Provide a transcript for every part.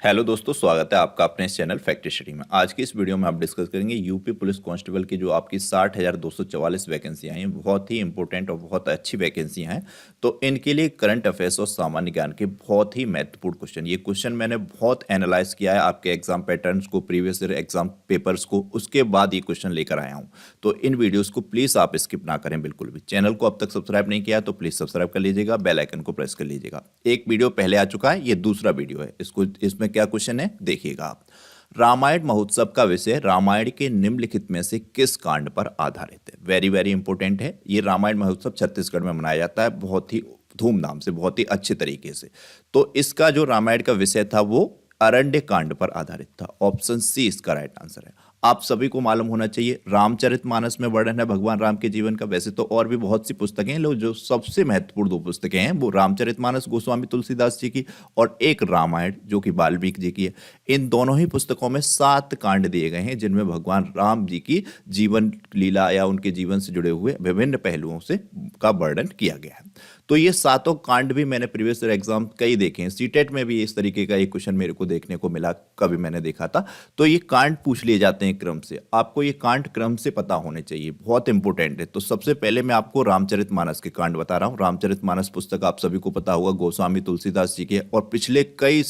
Hello दोस्तों, स्वागत है आपका अपने इस चैनल फैक्ट स्टडी में। आज की इस वीडियो में आप डिस्कस करेंगे यूपी पुलिस कांस्टेबल की जो आपकी 60,244 वैकेंसियां हैं, बहुत ही इंपॉर्टेंट और बहुत अच्छी वैकेंसियां हैं। तो इनके लिए करंट अफेयर्स और सामान्य ज्ञान के बहुत ही महत्वपूर्ण क्वेश्चन, ये क्वेश्चन मैंने बहुत एनालाइज किया है आपके एग्जाम पैटर्न्स को, प्रीवियस ईयर एग्जाम पेपर्स को, उसके बाद ये क्वेश्चन लेकर आया हूँ। तो इन वीडियोज़ को प्लीज़ आप स्किप ना करें बिल्कुल भी। चैनल को अब तक सब्सक्राइब नहीं किया तो प्लीज़ सब्सक्राइब कर लीजिएगा, बेल आइकन को प्रेस कर लीजिएगा। एक वीडियो पहले आ चुका है, ये दूसरा वीडियो है। इसमें क्या क्वेश्चन है देखिएगा आप। रामायण महोत्सव का विषय रामायण के निम्नलिखित में से किस कांड पर आधारित है? वेरी वेरी इंपॉर्टेंट है। ये रामायण महोत्सव छत्तीसगढ़ में मनाया जाता है बहुत ही धूमधाम से, बहुत ही अच्छे तरीके से। तो इसका जो रामायण का विषय था वो अरण्य कांड पर आधारित था। ऑप्शन सी इसका राइट आंसर है। आप सभी को मालूम होना चाहिए, रामचरितमानस में वर्णन है भगवान राम के जीवन का। वैसे तो और भी बहुत सी पुस्तकें हैं, जो सबसे महत्वपूर्ण दो पुस्तकें हैं वो रामचरितमानस गोस्वामी तुलसीदास जी की और एक रामायण जो कि वाल्मीकि जी की है। इन दोनों ही पुस्तकों में 7 कांड दिए गए हैं जिनमें भगवान राम जी की जीवन लीला या उनके जीवन से जुड़े हुए विभिन्न पहलुओं से का वर्णन किया गया है। तो ये सातों कांड भी मैंने प्रीवियस ईयर एग्जाम कई देखे हैं। सीटेट में भी इस तरीके का एक क्वेश्चन मेरे को देखने को मिला, कभी मैंने देखा था। तो ये कांड पूछ लिए जाते हैं क्रम से, आपको ये कांड क्रम से पता होने चाहिए, बहुत इंपॉर्टेंट है। तो सबसे पहले मैं आपको रामचरितमानस के कांड बता रहा हूँ। रामचरितमानस पुस्तक आप सभी को पता होगा, गोस्वामी तुलसीदास जी के, और पिछले कई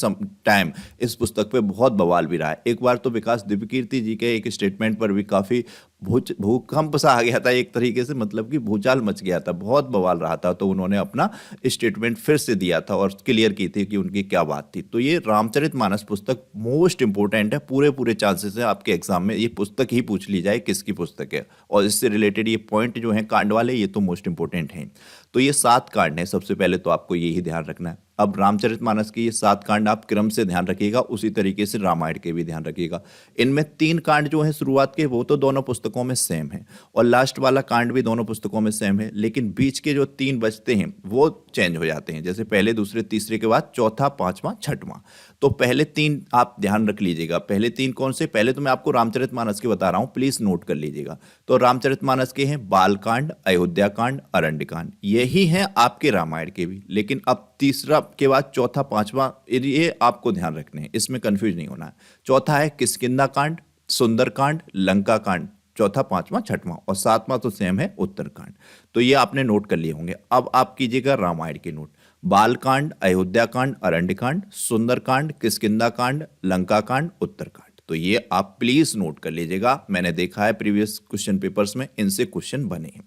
टाइम इस पुस्तक पे बहुत बवाल भी रहा है। एक बार तो विकास दिव्यकीर्ति जी के एक स्टेटमेंट पर भी काफी भूकंप सा आ गया था एक तरीके से, मतलब कि भूचाल मच गया था, बहुत बवाल रहा था। तो उन्होंने अपना स्टेटमेंट फिर से दिया था और क्लियर की थी कि उनकी क्या बात थी। तो ये रामचरितमानस पुस्तक मोस्ट इंपॉर्टेंट है। पूरे पूरे चांसेस है आपके एग्जाम में ये पुस्तक ही पूछ ली जाए किसकी पुस्तक है, और इससे रिलेटेड ये पॉइंट जो है कांड वाले, ये तो मोस्ट इंपॉर्टेंट हैं। तो ये 7 कांड हैं, सबसे पहले तो आपको यही ध्यान रखना है। अब रामचरितमानस के ये 7 कांड आप क्रम से ध्यान रखिएगा, उसी तरीके से रामायण के भी ध्यान रखिएगा। इनमें 3 कांड जो है शुरुआत के, वो तो दोनों पुस्तकों में सेम है, और लास्ट वाला कांड भी दोनों पुस्तकों में सेम है। लेकिन बीच के जो 3 बचते हैं वो चेंज हो जाते हैं, जैसे पहले, दूसरे, तीसरे के बाद चौथा, पांचवा, छठवां। तो पहले 3 आप ध्यान रख लीजिएगा। पहले 3 कौन से? पहले तो मैं आपको रामचरितमानस के बता रहा हूं, प्लीज नोट कर लीजिएगा। तो रामचरितमानस के हैं बालकांड, अयोध्या कांड, अरण्य कांड, यही हैं आपके रामायण के भी। लेकिन अब तीसरा के बाद चौथा, पांचवा, ये आपको ध्यान रखने हैं, इसमें कंफ्यूज नहीं होना है। चौथा है किष्किंधा कांड, सुंदरकांड, लंका कांड, चौथा, पांचवा, छठवां, और सातवां तो सेम है, उत्तरकांड। तो ये आपने नोट कर लिए होंगे। अब आप कीजिएगा रामायण के नोट। बालकांड, अयोध्याकांड, अरण्यकांड, सुंदरकांड, किष्किंधाकांड, लंकाकांड, उत्तरकांड। तो ये आप प्लीज नोट कर लीजिएगा। मैंने देखा है प्रीवियस क्वेश्चन पेपर्स में इनसे क्वेश्चन बने हैं।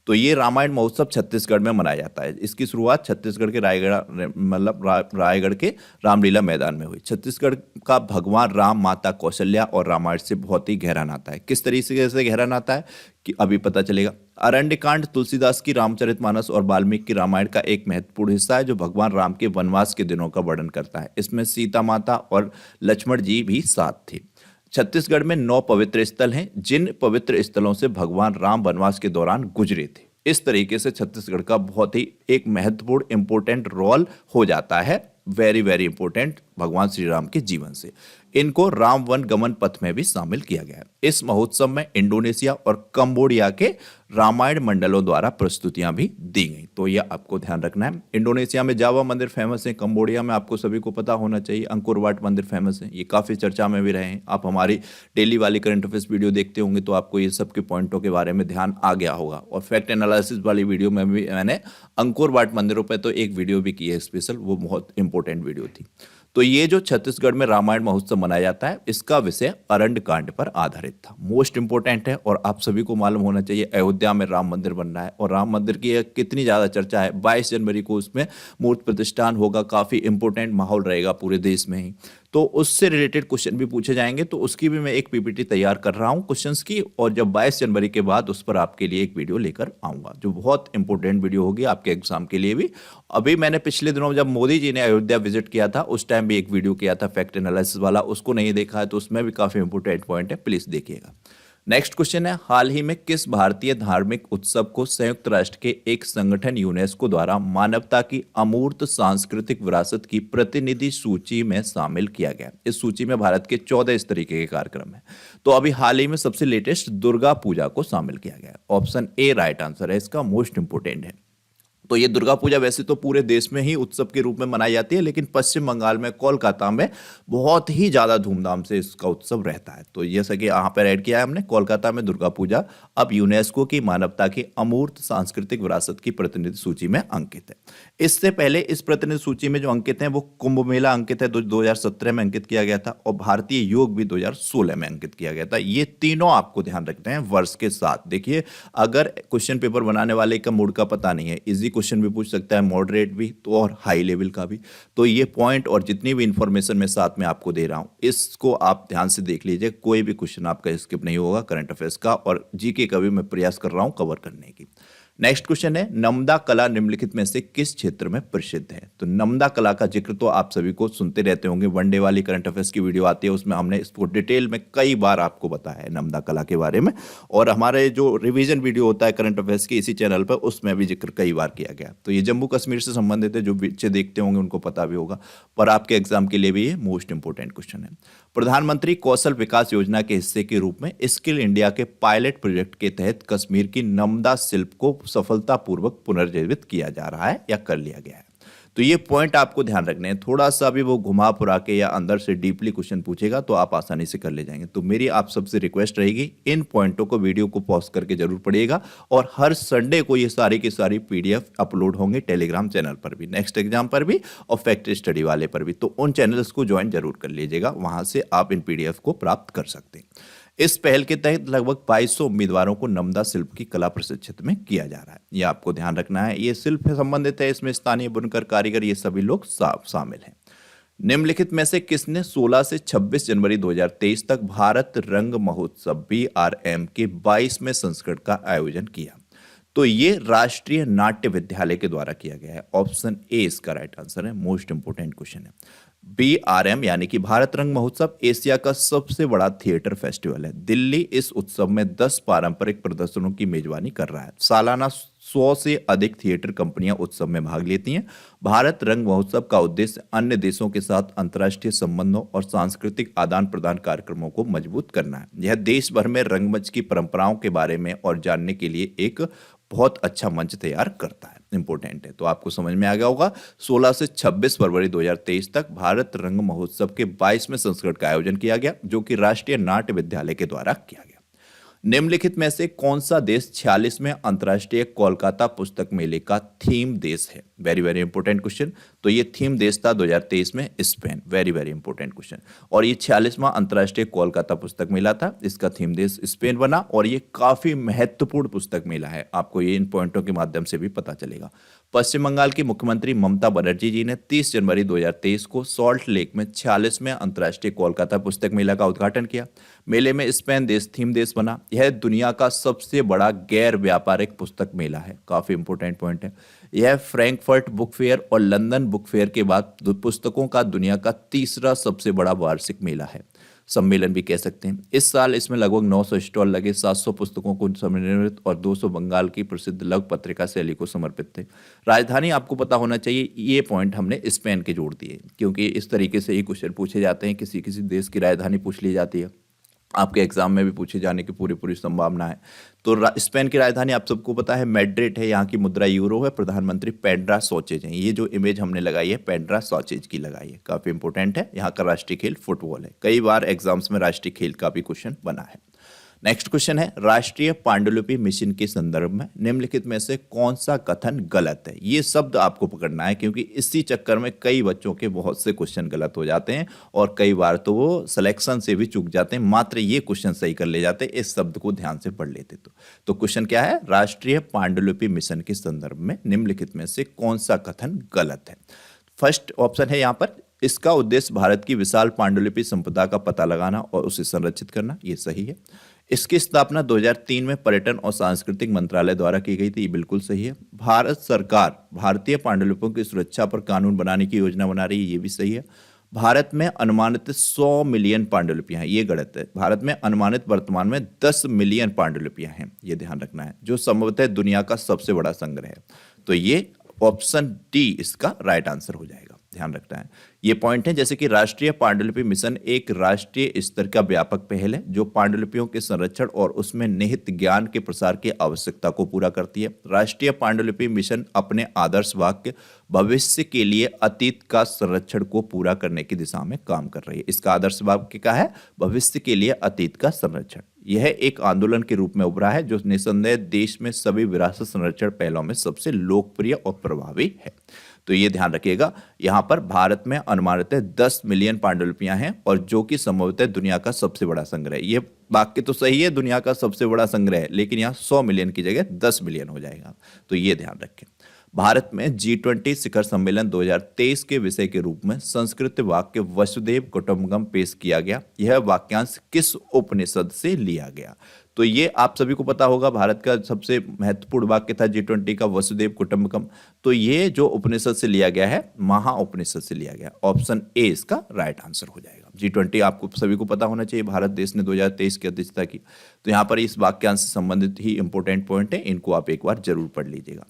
तो ये रामायण महोत्सव छत्तीसगढ़ में मनाया जाता है। इसकी शुरुआत छत्तीसगढ़ के रायगढ़ के रामलीला मैदान में हुई। छत्तीसगढ़ का भगवान राम, माता कौशल्या और रामायण से बहुत ही गहरा नाता है। किस तरीके से गहरा नाता है कि अभी पता चलेगा। अरण्यकांड तुलसीदास की रामचरितमानस और वाल्मीकि की रामायण का एक महत्वपूर्ण हिस्सा है, जो भगवान राम के वनवास के दिनों का वर्णन करता है। इसमें सीता माता और लक्ष्मण जी भी साथ थे। छत्तीसगढ़ में 9 पवित्र स्थल हैं, जिन पवित्र स्थलों से भगवान राम वनवास के दौरान गुजरे थे। इस तरीके से छत्तीसगढ़ का बहुत ही एक महत्वपूर्ण इंपॉर्टेंट रोल हो जाता है, वेरी वेरी इंपॉर्टेंट, भगवान श्री राम के जीवन से। इनको राम वन गमन पथ में भी शामिल किया गया है। इस महोत्सव में इंडोनेशिया और कंबोडिया के रामायण मंडलों द्वारा प्रस्तुतियां भी दी गई। तो यह आपको ध्यान रखना है। इंडोनेशिया में जावा मंदिर फेमस है, कंबोडिया में आपको सभी को पता होना चाहिए अंकोर वाट मंदिर फेमस है। ये काफी चर्चा में भी रहे हैं। आप हमारी डेली वाली करंट अफेयर्स वीडियो देखते होंगे तो आपको ये सब के पॉइंटों के बारे में ध्यान आ गया होगा। और फैक्ट एनालिसिस वाली वीडियो में भी मैंने अंकोर वाट मंदिरों पर तो एक वीडियो भी की है स्पेशल, वो बहुत इंपॉर्टेंट वीडियो थी। तो ये जो छत्तीसगढ़ में रामायण महोत्सव मनाया जाता है, इसका विषय अरण्य कांड पर आधारित था। मोस्ट इंपोर्टेंट है, और आप सभी को मालूम होना चाहिए अयोध्या में राम मंदिर बन रहा है, और राम मंदिर की कितनी ज्यादा चर्चा है। 22 जनवरी को उसमें मूर्ति प्रतिष्ठान होगा, काफी इंपॉर्टेंट माहौल रहेगा पूरे देश में ही। तो उससे रिलेटेड क्वेश्चन भी पूछे जाएंगे, तो उसकी भी मैं एक पीपीटी तैयार कर रहा हूं क्वेश्चंस की, और जब 22 जनवरी के बाद उस पर आपके लिए एक वीडियो लेकर आऊंगा, जो बहुत इंपॉर्टेंट वीडियो होगी आपके एग्जाम के लिए भी। अभी मैंने पिछले दिनों जब मोदी जी ने अयोध्या विजिट किया था, उस टाइम भी एक वीडियो किया था फैक्ट एनालिसिस वाला, उसको नहीं देखा है तो उसमें भी काफी इंपॉर्टेंट पॉइंट है, प्लीज देखिएगा। नेक्स्ट क्वेश्चन है, हाल ही में किस भारतीय धार्मिक उत्सव को संयुक्त राष्ट्र के एक संगठन यूनेस्को द्वारा मानवता की अमूर्त सांस्कृतिक विरासत की प्रतिनिधि सूची में शामिल किया गया? इस सूची में भारत के 14 इस तरीके के कार्यक्रम है। तो अभी हाल ही में सबसे लेटेस्ट दुर्गा पूजा को शामिल किया गया। ऑप्शन ए राइट आंसर है इसका, मोस्ट इंपोर्टेंट है। तो ये दुर्गा पूजा वैसे तो पूरे देश में ही उत्सव के रूप में मनाई जाती है, लेकिन पश्चिम बंगाल में कोलकाता में बहुत ही ज़्यादा धूमधाम से इसका उत्सव रहता है। तो जैसा कि यहाँ पर ऐड किया है हमने, कोलकाता में दुर्गा पूजा अब यूनेस्को की मानवता की अमूर्त सांस्कृतिक विरासत की प्रतिनिधि सूची में अंकित है। इससे पहले इस प्रतिनिधि सूची में जो अंकित है वो कुंभ मेला अंकित है, 2017 में अंकित किया गया था, और भारतीय योग भी 2016 में अंकित किया गया था। ये तीनों आपको ध्यान रखते हैं वर्ष के साथ। देखिए, अगर क्वेश्चन पेपर बनाने वाले का मूड का पता नहीं है, इजी क्वेश्चन भी पूछ सकता है, मॉडरेट भी तो और हाई लेवल का भी, तो ये पॉइंट और जितनी भी इंफॉर्मेशन मैं साथ में आपको दे रहा हूं इसको आप ध्यान से देख लीजिए। कोई भी क्वेश्चन आपका स्किप नहीं होगा करंट अफेयर्स का, और जीके का भी मैं प्रयास कर रहा हूं कवर करने की। नेक्स्ट क्वेश्चन है, नमदा कला निम्नलिखित में से किस क्षेत्र में प्रसिद्ध है? तो नमदा कला का जिक्र तो आप सभी को सुनते रहते होंगे, वनडे वाली करंट अफेयर्स की वीडियो आती है, उसमें हमने इसको डिटेल में कई बार आपको बताया है नमदा कला के बारे में, और हमारे जो रिवीजन वीडियो होता है करंट अफेयर्स की इसी चैनल पर, उसमें भी जिक्र कई बार किया गया। तो ये जम्मू कश्मीर से संबंधित है, जो बच्चे देखते होंगे उनको पता भी होगा, पर आपके एग्जाम के लिए भी ये मोस्ट इंपोर्टेंट क्वेश्चन है। प्रधानमंत्री कौशल विकास योजना के हिस्से के रूप में स्किल इंडिया के पायलट प्रोजेक्ट के तहत कश्मीर की नमदा शिल्प को सफलतापूर्वक पुनर्जीवित किया जा रहा है या कर लिया गया है। तो ये पॉइंट आपको ध्यान रखने हैं, थोड़ा सा भी वो घुमा पुरा के या अंदर से डीपली क्वेश्चन पूछेगा तो आप आसानी से कर ले जाएंगे। तो मेरी आप सबसे रिक्वेस्ट रहेगी, इन पॉइंटों को वीडियो को पॉज करके जरूर पढ़िएगा, और हर संडे को ये सारी की सारी पीडीएफ अपलोड होंगे टेलीग्राम चैनल पर भी, नेक्स्ट एग्जाम पर भी और फैक्ट स्टडी वाले पर भी। तो उन चैनल्स को ज्वाइन जरूर कर लीजिएगा, वहां से आप इन पीडीएफ को प्राप्त कर सकते हैं। इस पहल के तहत लगभग 2200 उम्मीदवारों को नमदा शिल्प की कला प्रशिक्षित में किया जा रहा है। ये आपको ध्यान रखना है, ये शिल्प से संबंधित है, इसमें स्थानीय बुनकर, कारीगर, ये सभी लोग शामिल हैं। निम्नलिखित में से किसने 16 से 26 जनवरी 2023 तक भारत रंग महोत्सव BRM के 22वें संस्करण का आयोजन किया? तो ये राष्ट्रीय नाट्य विद्यालय के द्वारा किया गया है। ऑप्शन ए इसका राइट आंसर है, मोस्ट इंपोर्टेंट क्वेश्चन है। BRM यानी कि भारत रंग महोत्सव एशिया का सबसे बड़ा थिएटर फेस्टिवल है। दिल्ली इस उत्सव में 10 पारंपरिक प्रदर्शनों की मेजबानी कर रहा है। सालाना 100 से अधिक थिएटर कंपनियां उत्सव में भाग लेती हैं। भारत रंग महोत्सव का उद्देश्य अन्य देशों के साथ अंतर्राष्ट्रीय संबंधों और सांस्कृतिक आदान प्रदान कार्यक्रमों को मजबूत करना है। यह देश भर में रंगमंच की परंपराओं के बारे में और जानने के लिए एक बहुत अच्छा मंच तैयार करता है। इंपॉर्टेंट है, तो आपको समझ में आ गया होगा। 16 से 26 फरवरी 2023 तक भारत रंग महोत्सव के 22वें संस्करण का आयोजन किया गया, जो कि राष्ट्रीय नाट्य विद्यालय के द्वारा किया गया। निम्नलिखित में से कौन सा देश 46वें अंतर्राष्ट्रीय कोलकाता पुस्तक मेले का थीम देश है? Very very important question. तो ये थीम देश था 2023 में Spain. Very very important question. और ये 46वां अंतर्राष्ट्रीय कोलकाता पुस्तक मेला था, इसका थीम देश स्पेन बना, और ये काफी महत्वपूर्ण पुस्तक मेला है, आपको ये इन पॉइंटों के माध्यम से भी पता चलेगा। पश्चिम बंगाल की मुख्यमंत्री ममता बनर्जी जी ने 30 जनवरी 2023 को सॉल्ट लेक में 46वें अंतर्राष्ट्रीय कोलकाता पुस्तक मेला का उद्घाटन किया। मेले में स्पेन देश थीम देश बना। यह दुनिया का सबसे बड़ा गैर व्यापारिक पुस्तक मेला है, काफी इंपॉर्टेंट पॉइंट है। यह फ्रैंकफर्ट बुक फेयर और लंदन बुक फेयर के बाद पुस्तकों का दुनिया का तीसरा सबसे बड़ा वार्षिक मेला है, सम्मेलन भी कह सकते हैं। इस साल इसमें लगभग 900 स्टॉल लगे, 700 पुस्तकों को सम्मिलित और 200 बंगाल की प्रसिद्ध लघु पत्रिका शैली को समर्पित थे। राजधानी आपको पता होना चाहिए, ये पॉइंट हमने स्पेन के जोड़ दिए, क्योंकि इस तरीके से ये क्वेश्चन पूछे जाते हैं, किसी किसी देश की राजधानी पूछ ली जाती है, आपके एग्जाम में भी पूछे जाने की पूरी संभावना है। तो स्पेन की राजधानी आप सबको पता है मैड्रिड है, यहाँ की मुद्रा यूरो है, प्रधानमंत्री पेड्रा सॉचेज हैं। ये जो इमेज हमने लगाई है पेड्रा सॉचेज की लगाई है, काफी इंपॉर्टेंट है। यहाँ का राष्ट्रीय खेल फुटबॉल है, कई बार एग्जाम्स में राष्ट्रीय खेल का भी क्वेश्चन बना है। नेक्स्ट क्वेश्चन है, राष्ट्रीय पांडुलिपि मिशन के संदर्भ में निम्नलिखित में से कौन सा कथन गलत है? ये शब्द आपको पकड़ना है, क्योंकि इसी चक्कर में कई बच्चों के बहुत से क्वेश्चन गलत हो जाते हैं, और कई बार तो वो सिलेक्शन से भी चूक जाते हैं, मात्र ये क्वेश्चन सही कर ले जाते हैं इस शब्द को ध्यान से पढ़ लेते तो क्वेश्चन क्या है? राष्ट्रीय पांडुलिपि मिशन के संदर्भ में निम्नलिखित में से कौन सा कथन गलत है? फर्स्ट ऑप्शन है यहाँ पर, इसका उद्देश्य भारत की विशाल पांडुलिपि संपदा का पता लगाना और उसे संरक्षित करना, ये सही है। इसकी स्थापना 2003 में पर्यटन और सांस्कृतिक मंत्रालय द्वारा की गई थी, ये बिल्कुल सही है। भारत सरकार भारतीय पांडुलिपियों की सुरक्षा पर कानून बनाने की योजना बना रही है, ये भी सही है। भारत में अनुमानित 100 मिलियन पांडुलिपियां हैं, ये गलत है। भारत में अनुमानित वर्तमान में 10 मिलियन पांडुलिपियां हैं, ये ध्यान रखना है, जो संभवतः दुनिया का सबसे बड़ा संग्रह है। तो ये ऑप्शन डी इसका राइट आंसर हो जाएगा, ध्यान रखना है। ये पॉइंट है जैसे कि राष्ट्रीय पांडुलिपि मिशन एक राष्ट्रीय स्तर का व्यापक पहल है जो पांडुलिपियों के संरक्षण और उसमें निहित ज्ञान के प्रसार की आवश्यकता को पूरा करती है। राष्ट्रीय पांडुलिपि मिशन अपने आदर्श वाक्य भविष्य के लिए अतीत का संरक्षण को पूरा करने की दिशा में काम कर रही है। इसका आदर्श वाक्य क्या है? भविष्य के लिए अतीत का संरक्षण। यह एक आंदोलन के रूप में उभरा है जो निसंदेह देश में सभी विरासत संरक्षण पहलों में सबसे लोकप्रिय और प्रभावी है। तो ये ध्यान रखिएगा, यहाँ पर भारत में अनुमानित 10 मिलियन पांडुलिपियां हैं और जो कि संभवतः दुनिया का सबसे बड़ा संग्रह है। ये वाक्य तो सही है, दुनिया का सबसे बड़ा संग्रह है, लेकिन यहाँ 100 मिलियन की जगह 10 मिलियन हो जाएगा। तो ये ध्यान रखें। भारत में G20 शिखर सम्मेलन 2023 के विषय के रूप में संस्कृत वाक्य वसुदेव कुटुंबकम पेश किया गया। यह वाक्यांश किस उपनिषद से लिया गया? तो ये आप सभी को पता होगा, भारत का सबसे महत्वपूर्ण वाक्य था G20 का वसुदेव कुटुंबकम। तो ये जो उपनिषद से लिया गया है, महा उपनिषद से लिया गया। ऑप्शन ए इसका राइट आंसर हो जाएगा। G20 आपको सभी को पता होना चाहिए, भारत देश ने 2023 की अध्यक्षता की। तो यहाँ पर इस वाक्यांश से संबंधित ही इंपॉर्टेंट पॉइंट है, इनको आप एक बार जरूर पढ़ लीजिएगा।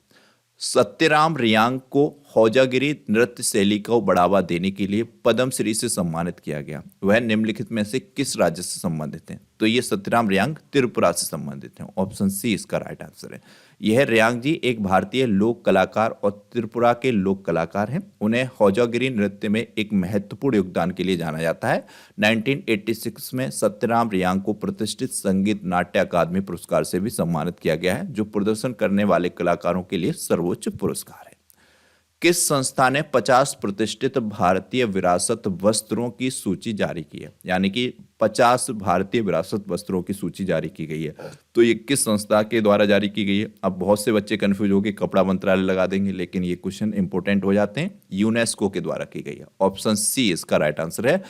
सत्यराम रियांग को हौजागिरी नृत्य शैली को बढ़ावा देने के लिए पद्मश्री से सम्मानित किया गया। वह निम्नलिखित में से किस राज्य से संबंधित हैं? तो ये सत्यराम रियांग त्रिपुरा से संबंधित हैं। ऑप्शन सी इसका राइट आंसर है। यह रियांग जी एक भारतीय लोक कलाकार और त्रिपुरा के लोक कलाकार हैं। उन्हें हौजागिरी नृत्य में एक महत्वपूर्ण योगदान के लिए जाना जाता है। 1986 में सत्यराम रियांग को प्रतिष्ठित संगीत नाट्य अकादमी पुरस्कार से भी सम्मानित किया गया है, जो प्रदर्शन करने वाले कलाकारों के लिए सर्वोच्च पुरस्कार है। किस संस्था ने 50 प्रतिष्ठित भारतीय विरासत वस्त्रों की सूची जारी की है? यानी कि 50 भारतीय विरासत वस्त्रों की सूची जारी की गई है। तो ये किस संस्था के द्वारा जारी की गई है? अब बहुत से बच्चे कंफ्यूज हो के कपड़ा मंत्रालय लगा देंगे, लेकिन ये क्वेश्चन इंपॉर्टेंट हो जाते हैं। यूनेस्को के द्वारा की गई है। ऑप्शन सी इसका राइट आंसर है।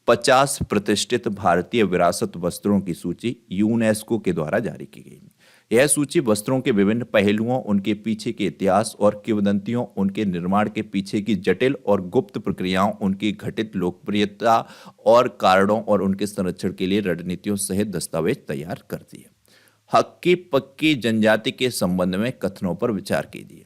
50 प्रतिष्ठित भारतीय विरासत वस्त्रों की सूची यूनेस्को के द्वारा जारी की गई। यह सूची वस्त्रों के विभिन्न पहलुओं, उनके पीछे के इतिहास और किंवदंतियों, उनके निर्माण के पीछे की जटिल और गुप्त प्रक्रियाओं, उनकी घटित लोकप्रियता और कारणों और उनके संरक्षण के लिए रणनीतियों सहित दस्तावेज तैयार करती है। हक्की पक्की जनजाति के संबंध में कथनों पर विचार कीजिए।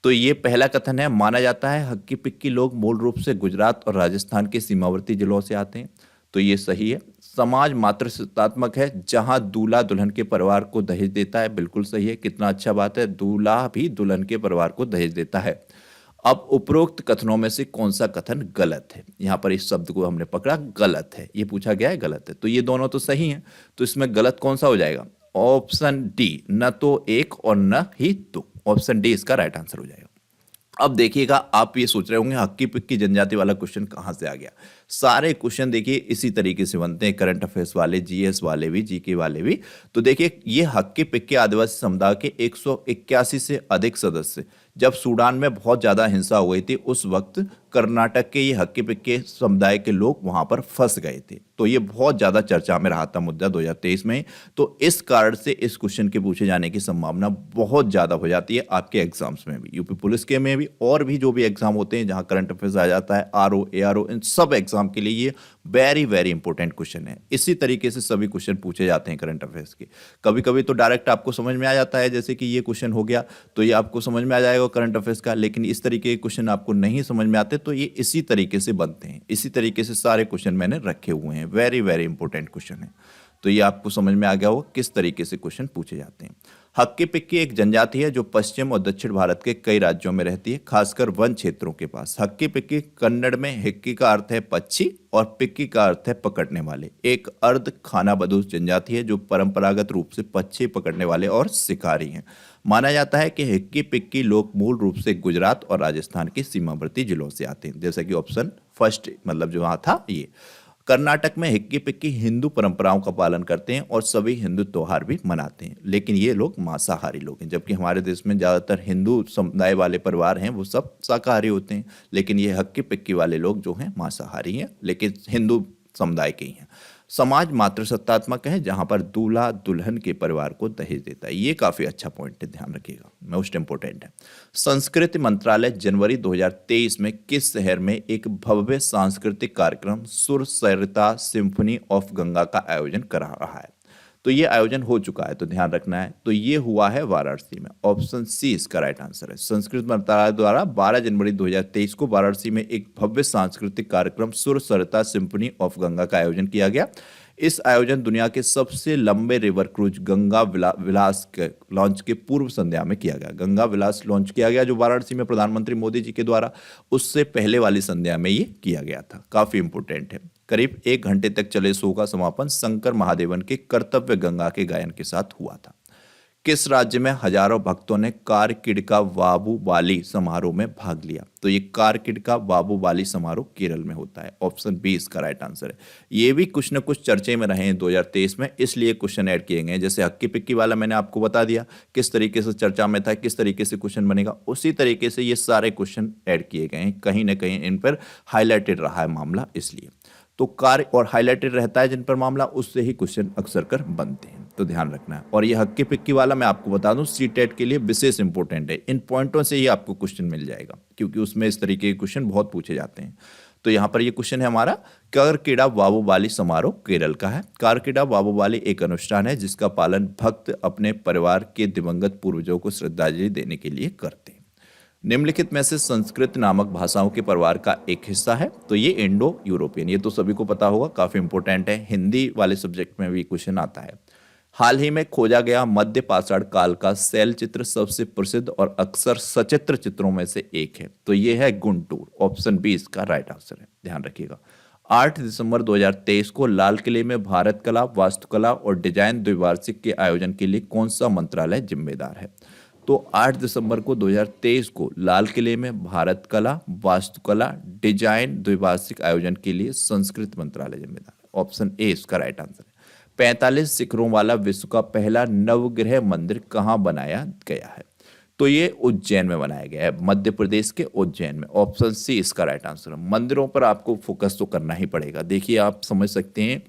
तो ये पहला कथन है, माना जाता है हक्की पिक्की लोग मूल रूप से गुजरात और राजस्थान के सीमावर्ती जिलों से आते हैं। तो ये सही है। समाज मातृसत्तात्मक है, जहां दूल्हा दुल्हन के परिवार को दहेज देता है। बिल्कुल सही है। कितना अच्छा बात है, दूल्हा भी दुल्हन के परिवार को दहेज देता है। अब उपरोक्त कथनों में से कौन सा कथन गलत है? यहाँ पर इस शब्द को हमने पकड़ा, गलत है। ये पूछा गया है, गलत है। तो ये दोनों तो सही हैं। तो इसमें गलत कौन सा हो जाएगा? ऑप्शन डी, न तो एक और न ही दो। ऑप्शन डी इसका राइट आंसर हो जाएगा। अब देखिएगा, आप ये सोच रहे होंगे हक्की पिक्की जनजाति वाला क्वेश्चन कहाँ से आ गया। सारे क्वेश्चन देखिए इसी तरीके से बनते हैं, करंट अफेयर्स वाले, जीएस वाले भी, जीके वाले भी। तो देखिए, ये हक्की पिक्की आदिवासी समुदाय के 181 से अधिक सदस्य जब सूडान में बहुत ज्यादा हिंसा हो गई थी, उस वक्त कर्नाटक के ये हक्की पिक्की समुदाय के लोग वहां पर फंस गए थे। तो ये बहुत ज्यादा चर्चा में रहा था मुद्दा 2023 में। तो इस कारण से इस क्वेश्चन के पूछे जाने की संभावना बहुत ज्यादा हो जाती है आपके एग्जाम्स में भी, यूपी पुलिस के में भी, और भी जो भी एग्जाम होते हैं जहां करंट अफेयर्स आ जाता है, आरओ, एआरओ, इन सब एग्जाम के लिए ये वेरी वेरी इंपॉर्टेंट क्वेश्चन है। इसी तरीके से सभी क्वेश्चन पूछे जाते हैं करंट अफेयर्स के। कभी कभी तो डायरेक्ट आपको समझ में आ जाता है, जैसे कि ये क्वेश्चन हो गया तो ये आपको समझ में आ जाएगा करंट अफेयर्स का, लेकिन इस तरीके के क्वेश्चन आपको नहीं समझ में आते तो ये इसी तरीके से बनते हैं। इसी तरीके से सारे क्वेश्चन मैंने रखे हुए हैं, वेरी वेरी इंपॉर्टेंट क्वेश्चन है। तो ये आपको समझ में आ गया हो किस तरीके से क्वेश्चन पूछे जाते हैं। हक्की पिक्की एक जनजाति है जो पश्चिम और दक्षिण भारत के कई राज्यों में रहती है, खासकर वन क्षेत्रों के पास। हक्की पिक्की कन्नड़ में हिक्की का अर्थ है पक्षी और पिक्की का अर्थ है पकड़ने वाले। एक अर्ध खानाबदोश जनजाति है जो परंपरागत रूप से पक्षी पकड़ने वाले और शिकारी हैं। माना जाता है कि हिक्की पिक्की लोग मूल रूप से गुजरात और राजस्थान के सीमावर्ती जिलों से आते हैं, जैसा कि ऑप्शन फर्स्ट मतलब जो वहाँ था ये। कर्नाटक में हिक्की पिक्की हिंदू परंपराओं का पालन करते हैं और सभी हिंदू त्योहार भी मनाते हैं, लेकिन ये लोग मांसाहारी लोग हैं। जबकि हमारे देश में ज़्यादातर हिंदू समुदाय वाले परिवार हैं वो सब शाकाहारी होते हैं, लेकिन ये हक्की पिक्की वाले लोग जो हैं मांसाहारी हैं, लेकिन हिंदू समुदाय के ही हैं। समाज मातृसत्तात्मक है, जहां पर दूल्हा दुल्हन के परिवार को दहेज देता है। ये काफी अच्छा पॉइंट है, ध्यान रखिएगा, मोस्ट इंपोर्टेंट है। संस्कृति मंत्रालय जनवरी 2023 में किस शहर में एक भव्य सांस्कृतिक कार्यक्रम सुर सरिता सिम्फनी ऑफ गंगा का आयोजन करा रहा है? तो ये आयोजन हो चुका है, तो ध्यान रखना है। तो ये हुआ है वाराणसी में, ऑप्शन सी इसका राइट आंसर है। संस्कृत मंत्रालय द्वारा 12 जनवरी 2023 को वाराणसी में एक भव्य सांस्कृतिक कार्यक्रम सुर सरिता सिंफनी ऑफ गंगा का आयोजन किया गया। इस आयोजन दुनिया के सबसे लंबे रिवर क्रूज गंगा विलास के लॉन्च के पूर्व संध्या में किया गया। गंगा विलास लॉन्च किया गया जो वाराणसी में प्रधानमंत्री मोदी जी के द्वारा, उससे पहले वाली संध्या में ये किया गया था। काफी इंपोर्टेंट है। करीब 1 घंटे तक चले शो का समापन शंकर महादेवन के कर्तव्य गंगा के गायन के साथ हुआ था। किस राज्य में हजारों भक्तों ने कारकिडका वाबू बाली समारोह में भाग लिया? तो ये कारकिडका वाबू बाली समारोह केरल में होता है। ऑप्शन बी इसका राइट आंसर है। ये भी कुछ न कुछ चर्चे में रहे हैं 2023 में, इसलिए क्वेश्चन ऐड किए गए हैं। जैसे हक्की पिक्की वाला मैंने आपको बता दिया किस तरीके से चर्चा में था, किस तरीके से क्वेश्चन बनेगा, उसी तरीके से ये सारे क्वेश्चन ऐड किए गए हैं। कहीं ना कहीं इन पर हाईलाइटेड रहा है मामला, इसलिए तो कार और हाईलाइटेड रहता है जिन पर मामला, उससे ही क्वेश्चन अक्सर कर बनते हैं, तो ध्यान रखना है। और ये हक्की पिक्की वाला मैं आपको बता दूं सीटेट के लिए विशेष इंपॉर्टेंट है। इन पॉइंटों से ही आपको क्वेश्चन मिल जाएगा क्योंकि उसमें इस तरीके के क्वेश्चन बहुत पूछे जाते हैं। तो यहाँ पर ये क्वेश्चन है हमारा, कारकिडा वाबूबाली समारोह केरल का है। कारकिडा वाबूबाली एक अनुष्ठान है जिसका पालन भक्त अपने परिवार के दिवंगत पूर्वजों को श्रद्धांजलि देने के लिए करते हैं। निम्नलिखित में से संस्कृत नामक भाषाओं के परिवार का एक हिस्सा है? तो ये इंडो यूरोपियन, ये तो सभी को पता होगा, काफी इंपॉर्टेंट है। हिंदी वाले सब्जेक्ट में भी क्वेश्चन आता है। हाल ही में खोजा गया मध्य पाषाण काल का शैल चित्र सबसे प्रसिद्ध और अक्सर सचित्र चित्रों में से एक है। तो ये है गुंटूर। ऑप्शन बी इसका राइट आंसर है, ध्यान रखिएगा। 8 दिसंबर 2023 को लाल किले में भारत कला, वास्तुकला और डिजाइन द्विवार्षिक के आयोजन के लिए कौन सा मंत्रालय जिम्मेदार है? तो 8 दिसंबर को 2023 को लाल किले में भारत कला, वास्तुकला, डिजाइन द्विवार्षिक आयोजन के लिए संस्कृत मंत्रालय जिम्मेदार है। ऑप्शन ए इसका राइट आंसर है। 45 शिखरों वाला विश्व का पहला नवग्रह मंदिर कहाँ बनाया गया है? तो ये उज्जैन में बनाया गया है, मध्य प्रदेश के उज्जैन में। ऑप्शन सी इसका राइट आंसर है। मंदिरों पर आपको फोकस तो करना ही पड़ेगा। देखिए आप समझ सकते हैं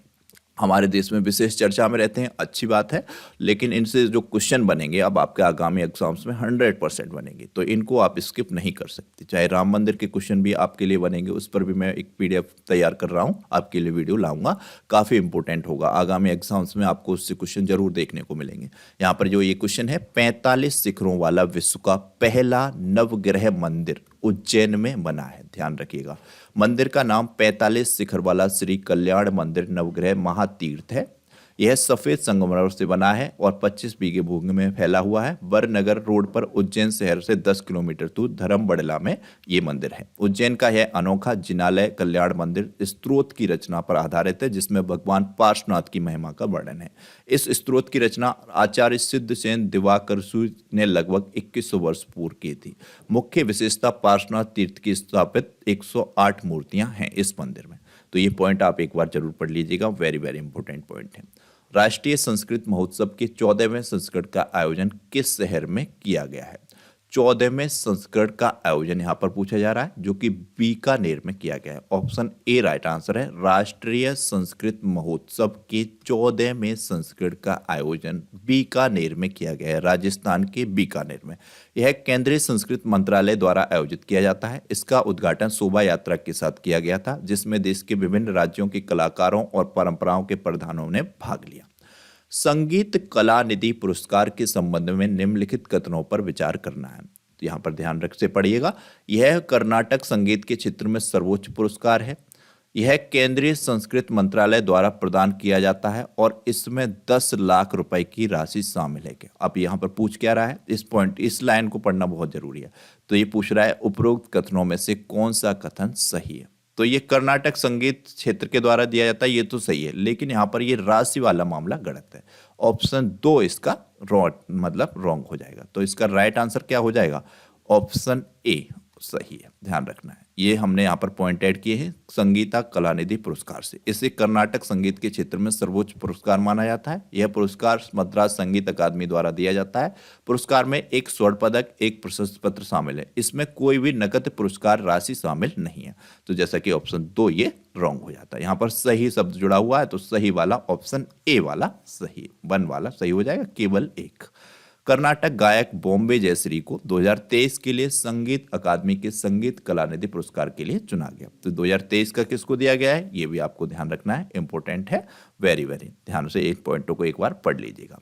हमारे देश में विशेष चर्चा में रहते हैं, अच्छी बात है, लेकिन इनसे जो क्वेश्चन बनेंगे अब आपके आगामी एग्जाम्स में 100% बनेंगे, तो इनको आप स्किप नहीं कर सकते। चाहे राम मंदिर के क्वेश्चन भी आपके लिए बनेंगे, उस पर भी मैं एक PDF तैयार कर रहा हूँ, आपके लिए वीडियो लाऊंगा, काफ़ी इंपॉर्टेंट होगा। आगामी एग्जाम्स में आपको उससे क्वेश्चन जरूर देखने को मिलेंगे। यहाँ पर जो ये क्वेश्चन है, 45 शिखरों वाला विश्व का पहला नवग्रह मंदिर उज्जैन में बना है, ध्यान रखिएगा। मंदिर का नाम 45 शिखर वाला श्री कल्याण मंदिर नवग्रह महातीर्थ है। यह सफेद संगमरमर से बना है और 25 बीघे भूमि में फैला हुआ है। वरनगर रोड पर उज्जैन शहर से 10 किलोमीटर दूर धर्मबड़ला में ये मंदिर है। उज्जैन का यह अनोखा जिनालय कल्याण मंदिर स्त्रोत की रचना पर आधारित है जिसमें भगवान पार्श्वनाथ की महिमा का वर्णन है। इस स्त्रोत की रचना आचार्य सिद्धसेन दिवाकरसु ने लगभग 2100 वर्ष पूर्व की थी। मुख्य विशेषता पार्श्वनाथ तीर्थ की स्थापित 108 मूर्तियां हैं इस मंदिर में। तो ये पॉइंट आप एक बार जरूर पढ़ लीजिएगा, वेरी वेरी इंपॉर्टेंट पॉइंट है। राष्ट्रीय संस्कृत महोत्सव के 14वें संस्करण का आयोजन किस शहर में किया गया है? 14वें संस्करण का आयोजन यहाँ पर पूछा जा रहा है, जो कि बीकानेर में किया गया है। ऑप्शन ए राइट आंसर है। राष्ट्रीय संस्कृत महोत्सव के 14वें संस्करण का आयोजन बीकानेर में किया गया है, राजस्थान के बीकानेर में। यह केंद्रीय संस्कृत मंत्रालय द्वारा आयोजित किया जाता है। इसका उद्घाटन शोभा यात्रा के साथ किया गया था जिसमें देश के विभिन्न राज्यों के कलाकारों और परंपराओं के प्रधानों ने भाग लिया। संगीत कला निधि पुरस्कार के संबंध में निम्नलिखित कथनों पर विचार करना है। तो यहाँ पर ध्यान रख से पढ़िएगा। यह कर्नाटक संगीत के क्षेत्र में सर्वोच्च पुरस्कार है। यह केंद्रीय संस्कृत मंत्रालय द्वारा प्रदान किया जाता है और इसमें 10 लाख रुपए की राशि शामिल है। अब यहाँ पर पूछ क्या रहा है, इस लाइन को पढ़ना बहुत जरूरी है। तो ये पूछ रहा है उपरोक्त कथनों में से कौन सा कथन सही है? तो ये कर्नाटक संगीत क्षेत्र के द्वारा दिया जाता है, ये तो सही है, लेकिन यहाँ पर ये राशि वाला मामला गलत है। ऑप्शन 2 इसका रॉन्ग हो जाएगा। तो इसका राइट आंसर क्या हो जाएगा? ऑप्शन ए सही है, ध्यान रखना है। ये हमने यहाँ पर पॉइंट ऐड किए हैं संगीता कलानिधि पुरस्कार से। इसे कर्नाटक संगीत के क्षेत्र में सर्वोच्च पुरस्कार माना जाता है। यह पुरस्कार मद्रास संगीत अकादमी द्वारा दिया जाता है। पुरस्कार में एक स्वर्ण पदक, एक प्रशस्ति पत्र शामिल है। इसमें कोई भी नकद पुरस्कार राशि शामिल नहीं है। तो जैसा कि ऑप्शन 2 ये रॉन्ग हो जाता है। यहाँ पर सही शब्द जुड़ा हुआ है, तो सही वाला ऑप्शन ए वाला सही, 1 वाला सही हो जाएगा, केवल एक। कर्नाटक गायक बॉम्बे जयश्री को 2023 के लिए संगीत अकादमी के संगीत कलानिधि पुरस्कार के लिए चुना गया। तो 2023 का किसको दिया गया है, ये भी आपको ध्यान रखना है, इंपॉर्टेंट है, वेरी वेरी ध्यान से एक पॉइंटों को एक बार पढ़ लीजिएगा।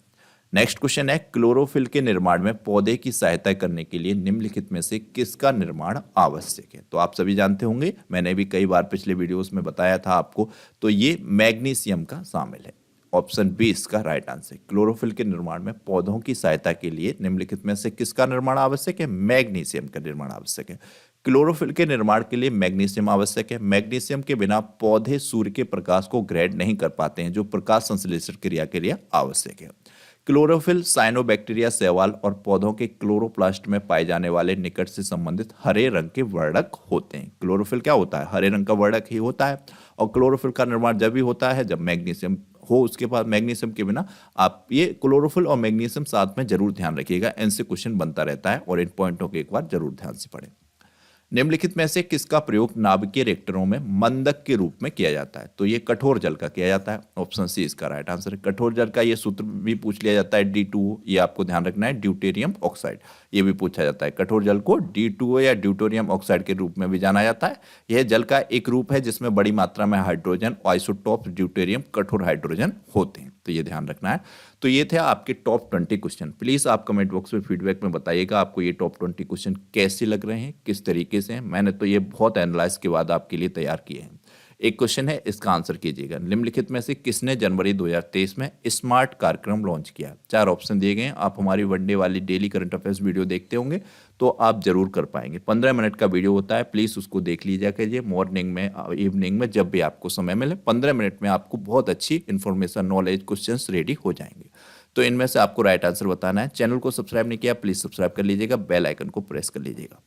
नेक्स्ट क्वेश्चन है, क्लोरोफिल के निर्माण में पौधे की सहायता करने के लिए निम्नलिखित में से किसका निर्माण आवश्यक है। तो आप सभी जानते होंगे, मैंने भी कई बार पिछले वीडियोस में बताया था आपको, तो ये मैग्नीशियम का शामिल है। ऑप्शन बी इसका राइट आंसर। क्लोरोफिल के निर्माण में पौधों की सहायता के लिए निम्नलिखित में से किसका निर्माण आवश्यक है, मैग्नीशियम का निर्माण आवश्यक है। क्लोरोफिल के निर्माण के लिए मैग्नीशियम आवश्यक है। मैग्नीशियम के बिना पौधे सूर्य के प्रकाश को ग्रहण नहीं कर पाते हैं, जो प्रकाश संश्लेषण क्रिया के लिए आवश्यक है। क्लोरोफिल साइनोबैक्टीरिया, शैवाल और पौधों के क्लोरोप्लास्ट में पाए जाने वाले निकट से संबंधित हरे रंग के वर्णक होते हैं। क्लोरोफिल क्या होता है, हरे रंग का वर्णक ही होता है। और क्लोरोफिल का निर्माण जब भी होता है जब मैग्नीशियम हो, उसके बाद मैग्नीशियम के बिना आप ये क्लोरोफिल और मैग्नीशियम साथ में जरूर ध्यान रखिएगा, इनसे क्वेश्चन बनता रहता है और इन पॉइंटों को एक बार जरूर ध्यान से पढ़ें। निम्नलिखित में से किसका प्रयोग नाभिकीय रिएक्टरों में मंदक के रूप में किया जाता है। तो ये कठोर जल का किया जाता है। ऑप्शन सी इसका राइट आंसर है। कठोर जल का ये सूत्र भी पूछ लिया जाता है, D2O, ये आपको ध्यान रखना है, ड्यूटेरियम ऑक्साइड, ये भी पूछा जाता है। कठोर जल को D2O या ड्यूटेरियम ऑक्साइड के रूप में भी जाना जाता है। यह जल का एक रूप है जिसमें बड़ी मात्रा में हाइड्रोजन, आइसोटोप ड्यूटेरियम, कठोर हाइड्रोजन होते हैं, तो ये ध्यान रखना है। तो ये थे आपके टॉप 20 क्वेश्चन। प्लीज आप कमेंट बॉक्स में फीडबैक में बताइएगा आपको ये टॉप 20 क्वेश्चन कैसे लग रहे हैं, किस तरीके से हैं। मैंने तो ये बहुत एनालाइज के बाद आपके लिए तैयार किए हैं। एक क्वेश्चन है, इसका आंसर कीजिएगा। निम्नलिखित में से किसने जनवरी 2023 में स्मार्ट कार्यक्रम लॉन्च किया। 4 ऑप्शन दिए गए हैं। आप हमारी वनडे वाली डेली करंट अफेयर्स वीडियो देखते होंगे तो आप जरूर कर पाएंगे। 15 मिनट का वीडियो होता है, प्लीज उसको देख लीजिए कीजिए मॉर्निंग में, इवनिंग में, जब भी आपको समय मिले। 15 मिनट में आपको बहुत अच्छी इंफॉर्मेशन, नॉलेज, क्वेश्चन रेडी हो जाएंगे। तो इनमें से आपको राइट आंसर बताना है। चैनल को सब्सक्राइब नहीं किया, प्लीज सब्सक्राइब कर लीजिएगा, बेल आइकन को प्रेस कर लीजिएगा।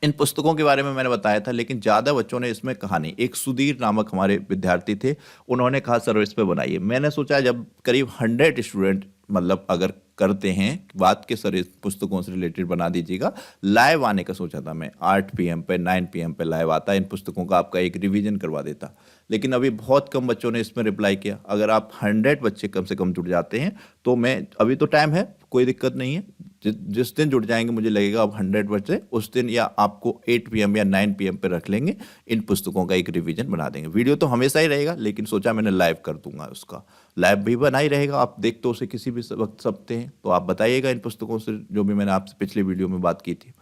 इन पुस्तकों के बारे में मैंने बताया था, लेकिन ज़्यादा बच्चों ने इसमें कहा नहीं। एक सुधीर नामक हमारे विद्यार्थी थे, उन्होंने कहा सर इस पे बनाइए। मैंने सोचा जब करीब 100 स्टूडेंट मतलब अगर करते हैं बात के सर इस पुस्तकों से रिलेटेड बना दीजिएगा, लाइव आने का सोचा था मैं। 8 PM पे 9 PM पे लाइव आता, इन पुस्तकों का आपका एक रिवीजन करवा देता। लेकिन अभी बहुत कम बच्चों ने इसमें रिप्लाई किया। अगर आप 100 बच्चे कम से कम जुड़ जाते हैं तो मैं, अभी तो टाइम है, कोई दिक्कत नहीं है, जिस दिन जुड़ जाएंगे मुझे लगेगा अब 100 बच्चे, उस दिन या आपको 8 PM या 9 PM पे रख लेंगे, इन पुस्तकों का एक रिवीजन बना देंगे। वीडियो तो हमेशा ही रहेगा, लेकिन सोचा मैंने लाइव कर दूंगा, उसका लाइव भी बना ही रहेगा, आप देख तो उसे किसी भी वक्त सकते हैं। तो आप बताइएगा इन पुस्तकों से जो भी मैंने आपसे पिछले वीडियो में बात की थी।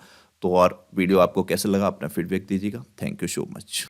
तो और वीडियो आपको कैसे लगा, अपना फीडबैक दीजिएगा। Thank you so much.